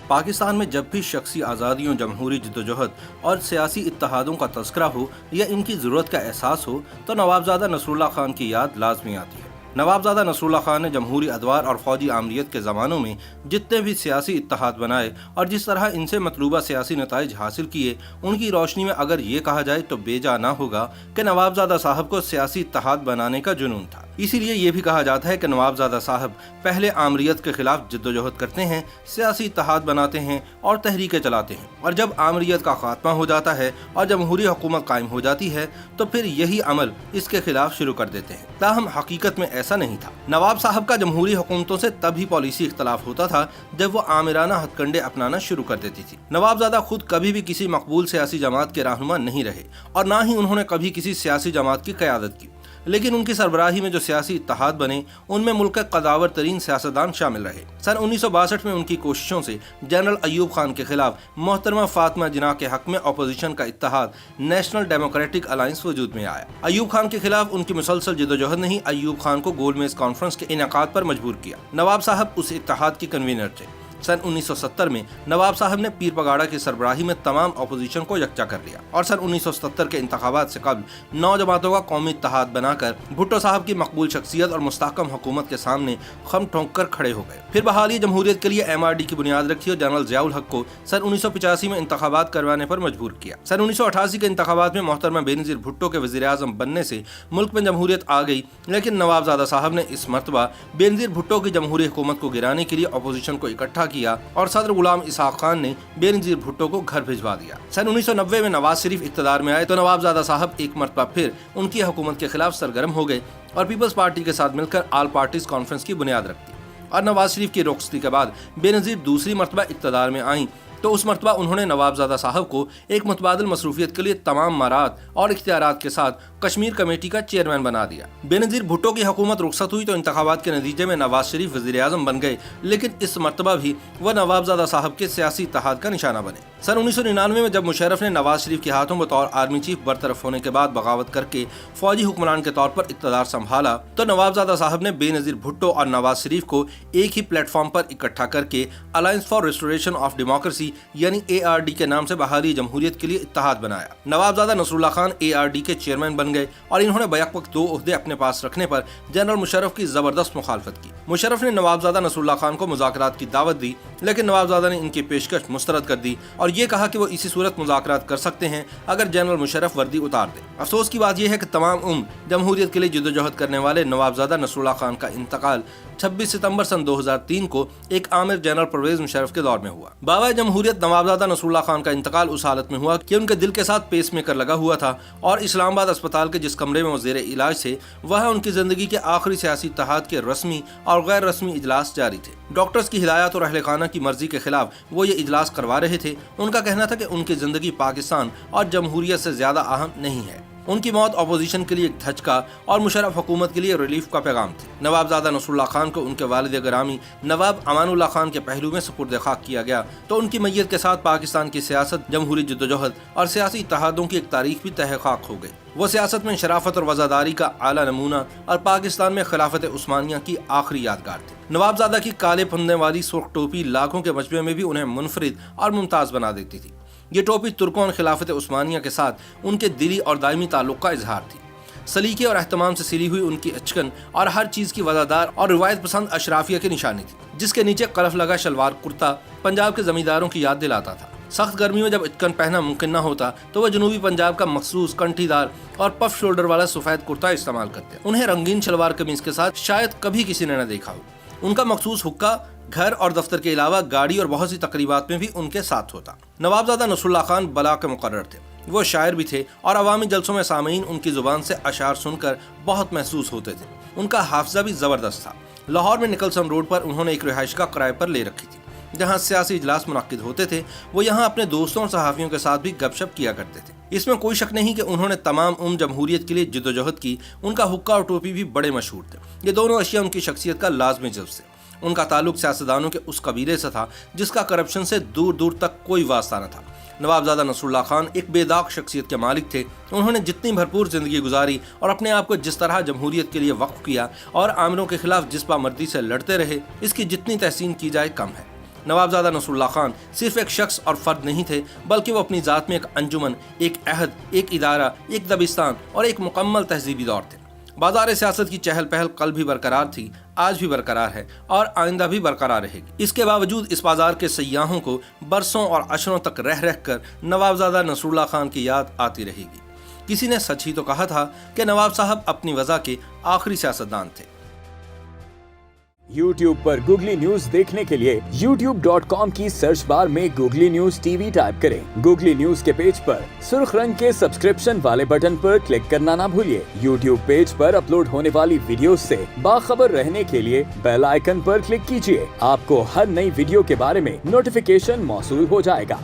पाकिस्तान में जब भी शख्सी आज़ादियों, जमहूरी जद्दोजहद और सियासी इत्तेहादों का तज़किरा हो या इनकी ज़रूरत का एहसास हो तो नवाबज़ादा नसरुल्लाह खान की याद लाजमी आती है। नवाबज़ादा नसरुल्लाह खान ने जमहूरी अदवार और फौजी आमरीत के ज़मानों में जितने भी सियासी इत्तेहाद बनाए और जिस तरह इनसे मतलूबा सियासी नताइज हासिल किए, उनकी रोशनी में अगर ये कहा जाए तो बेजा ना होगा कि नवाबज़ादा साहब को सियासी इत्तेहाद बनाने का जुनून था। इसीलिए ये भी कहा जाता है कि नवाबज़ादा साहब पहले आमरीत के खिलाफ जद्दोजहद करते हैं, सियासी इत्तेहाद बनाते हैं और तहरीकें चलाते हैं, और जब आमरीत का खात्मा हो जाता है और जमहूरी हुकूमत कायम हो जाती है तो फिर यही अमल इसके खिलाफ शुरू कर देते हैं। ताहम हकीकत में ऐसा नहीं था। नवाब साहब का जमहूरी हुकूमतों से तभी पॉलिसी इख्तलाफ होता था जब वो आमिराना हथकंडे अपनाना शुरू कर देती थी। नवाबज़ादा खुद कभी भी किसी मकबूल सियासी जमात के रहनुमा नहीं रहे और ना ही उन्होंने कभी किसी सियासी जमात की क़यादत की, लेकिन उनकी सरबराही में जो सियासी इत्तेहाद बने उनमें मुल्क के कदावर तरीन सियासतदान शामिल रहे। सन 1962 में उनकी कोशिशों से जनरल अयूब खान के खिलाफ मोहतरमा फातिमा जिन्ना के हक में अपोजिशन का इत्तेहाद नेशनल डेमोक्रेटिक अलायंस वजूद में आया। अयूब खान के खिलाफ उनकी मुसलसल जद्दोजहद ने ही अयूब खान को गोलमेज कॉन्फ्रेंस के इनेकाद पर मजबूर किया। नवाब साहब उस इत्तेहाद के कन्वीनर थे। सन 1970 में नवाब साहब ने पीर पगाड़ा की सरबराही में तमाम अपोजिशन को यकजा कर लिया और सन 1970 के इंतखाबात से कबल 9 जमातों का कौमी इत्तेहाद बनाकर भुट्टो साहब की मकबूल शख्सियत और मुस्तहकम हुकूमत के सामने खम ठोंक कर खड़े हो गए। फिर बहाली जमहूरियत के लिए MRD की बुनियाद रखी और जनरल ज़ियाउल हक को सन 1985 में इंतखाबात करवाने पर मजबूर किया। सन 1988 के इंतखाबात में मोहतरमा बेनज़ीर भुट्टो के वज़ीर आज़म बनने से मुल्क में जमहूरियत आ गई, लेकिन नवाबज़ादा साहब ने इस मरतबा बेनज़ीर भुट्टो की जमहूरी हुकूमत को गिराने के लिए अपोजिशन को इकट्ठा किया और सदर गुलाम इसहाक खान ने बेनज़ीर भुट्टो को घर भिजवा दिया। सन 1990 में नवाज शरीफ इक़्तिदार में आए तो नवाबज़ादा साहब एक मरतबा फिर उनकी हुकूमत के खिलाफ सरगर्म हो गए और पीपल्स पार्टी के साथ मिलकर ऑल पार्टीज कॉन्फ्रेंस की बुनियाद रख दी। और नवाज शरीफ की रुखसती के बाद बेनज़ीर दूसरी मरतबा इक़्तिदार में आई तो उस मरतबा उन्होंने नवाबज़ादा साहब को एक मुतबादिल मसरूफियत के लिए तमाम मराद और इख्तियारात के साथ कश्मीर कमेटी का चेयरमैन बना दिया। बेनज़ीर भुट्टो की हुकूमत रुखसत हुई तो इंतखाबात के नतीजे में नवाज शरीफ वज़ीर आज़म बन गए, लेकिन इस मरतबा भी वह नवाबज़ादा साहब के सियासी इत्तेहाद का निशाना बने। सन 1999 में जब मुशर्रफ ने नवाज शरीफ के हाथों बतौर आर्मी चीफ बरतरफ होने के बाद बगावत करके फौजी हुक्मरान के तौर पर इक़्तिदार संभाला तो नवाबज़ादा साहब ने बेनज़ीर भुट्टो और नवाज शरीफ को एक ही प्लेटफॉर्म पर इकट्ठा करके alliance for restoration of democracy यानी ARD के नाम से बहाली जमहूरियत के लिए इत्तेहाद बनाया। नवाबज़ादा नसरुल्लाह खान ARD के चेयरमैन बन गए और इन्होंने बैक वक्त 2 ओहदे अपने पास रखने पर जनरल मुशर्रफ की जबरदस्त मुखालफत की। मुशर्रफ ने नवाबज़ादा नसरुल्लाह खान को मुज़ाकरात की दावत दी, लेकिन नवाबज़ादा ने इनकी पेशकश मुस्तरद कर दी और ये कहा कि वो इसी सूरत मुज़ाकरात कर सकते हैं अगर जनरल मुशर्रफ वर्दी उतार दे। अफसोस की बात यह है कि तमाम उम्र जमहूरियत के लिए जद्दोजहद करने वाले नवाबज़ादा नसरुल्लाह खान का इंतकाल 26 सितंबर सन 2003 को एक आमिर जनरल परवेज मुशर्रफ के दौर में हुआ। बाबा जमहूरियत नवाबज़ादा नसरुल्लाह खान का इंतकाल उस हालत में हुआ कि उनके दिल के साथ पेस मेकर लगा हुआ था और इस्लामाबाद अस्पताल के जिस कमरे में वो ज़ेरे इलाज थे वह उनकी ज़िंदगी के आखिरी सियासी इत्तेहाद के रस्मी और गैर रस्मी इजलास जारी थे। डॉक्टर्स की हिदायत और अहले खाना की मर्जी के खिलाफ वो ये इजलास करवा रहे थे। उनका कहना था कि उनकी ज़िंदगी पाकिस्तान और जमहूरियत से ज़्यादा अहम नहीं है। उनकी मौत अपोजिशन के लिए एक धचका और मुशर्रफ हुकूमत के लिए रिलीफ का पैगाम थी। नवाबज़ादा नसरुल्लाह खान को उनके वालिद गिरामी नवाब अमानुल्लाह खान के पहलू में सुपुर्द खाक किया गया तो उनकी मैयत के साथ पाकिस्तान की सियासत, जमहूरी जद्दोजहद और सियासी इत्तेहादों की एक तारीख भी तहक़ाक़ हो गई। वो सियासत में शराफत और वज़ादारी का आला नमूना और पाकिस्तान में खिलाफत उस्मानिया की आखिरी यादगार थे। नवाबज़ादा की काले फंदे वाली सुर्ख टोपी लाखों के मजमे में भी उन्हें मुनफरिद और मुमताज़ बना देती थी। ये टोपी तुर्कों और खिलाफत उस्मानिया के साथ उनके दिली और दायमी ताल्लुक़ का इजहार थी। सलीके और एहतमाम से सिली हुई उनकी अचकन और हर चीज़ की वज़ादार और रिवायत पसंद अशराफिया की निशानी थी, जिसके नीचे कलफ लगा शलवार कुर्ता पंजाब के ज़मींदारों की याद दिलाता था। सख्त गर्मी में जब अचकन पहनना मुमकिन न होता तो वह जनूबी पंजाब का मखसूस कंठीदार और पफ शोल्डर वाला सफ़ेद कुर्ता इस्तेमाल करते। उन्हें रंगीन शलवार कमीज के साथ शायद कभी किसी ने न देखा हो। उनका मखसूस हुक्का घर और दफ्तर के अलावा गाड़ी और बहुत सी तकरीबात में भी उनके साथ होता। नवाबज़ादा नसरुल्लाह खान बला के मुकर्रर थे। वो शायर भी थे और अवामी जलसों में सामीन उनकी ज़ुबान से अशार सुनकर बहुत महसूस होते थे। उनका हाफजा भी ज़बरदस्त था। लाहौर में निकलसन रोड पर उन्होंने एक रिहाइश का किराए पर ले रखी थी जहाँ सियासी इजलास मुनक्किद होते थे। वो यहाँ अपने दोस्तों और सहाफ़ियों के साथ भी गपशप किया करते थे। इसमें कोई शक नहीं कि उन्होंने तमाम उम्र जमहूरियत के लिए जद्दोजहद की। उनका हुक्का और टोपी भी बड़े मशहूर थे। ये दोनों अशिया उनकी शख्सियत का लाजमी जुज़ थे। उनका ताल्लुक सियासतदानों के उस कबीले से था जिसका करप्शन से दूर दूर तक कोई वास्ता न था। नवाबज़ादा नसरुल्लाह खान एक बेदाग शख्सियत के मालिक थे। उन्होंने जितनी भरपूर ज़िंदगी गुजारी और अपने आप को जिस तरह जमहूरियत के लिए वक्फ किया और आमिरों के खिलाफ जिस पामर्दी से लड़ते रहे, इसकी जितनी तहसीन की जाए कम है। नवाबजादा नसरुल्लाह खान सिर्फ एक शख्स और फर्द नहीं थे, बल्कि वो अपनी ज़ात में एक अंजुमन, एक अहद, एक इदारा, एक दबिस्तान और एक मुकम्मल तहजीबी दौर थे। बाजार सियासत की चहल पहल कल भी बरकरार थी, आज भी बरकरार है और आइंदा भी बरकरार रहेगी। इसके बावजूद इस बाजार के सयाहों को बरसों और अशरों तक रह कर नवाबजादा नसरुल्लाह खान की याद आती रहेगी। किसी ने सच ही तो कहा था कि नवाब साहब अपनी वजह के आखिरी सियासतदान थे। YouTube पर गूगली न्यूज देखने के लिए youtube.com की सर्च बार में गूगली न्यूज टीवी टाइप करें। गूगली न्यूज के पेज पर सुर्ख रंग के सब्सक्रिप्शन वाले बटन पर क्लिक करना ना भूलिए। YouTube पेज पर अपलोड होने वाली वीडियोस से बाखबर रहने के लिए बेल आइकन पर क्लिक कीजिए। आपको हर नई वीडियो के बारे में नोटिफिकेशन मौसूल हो जाएगा।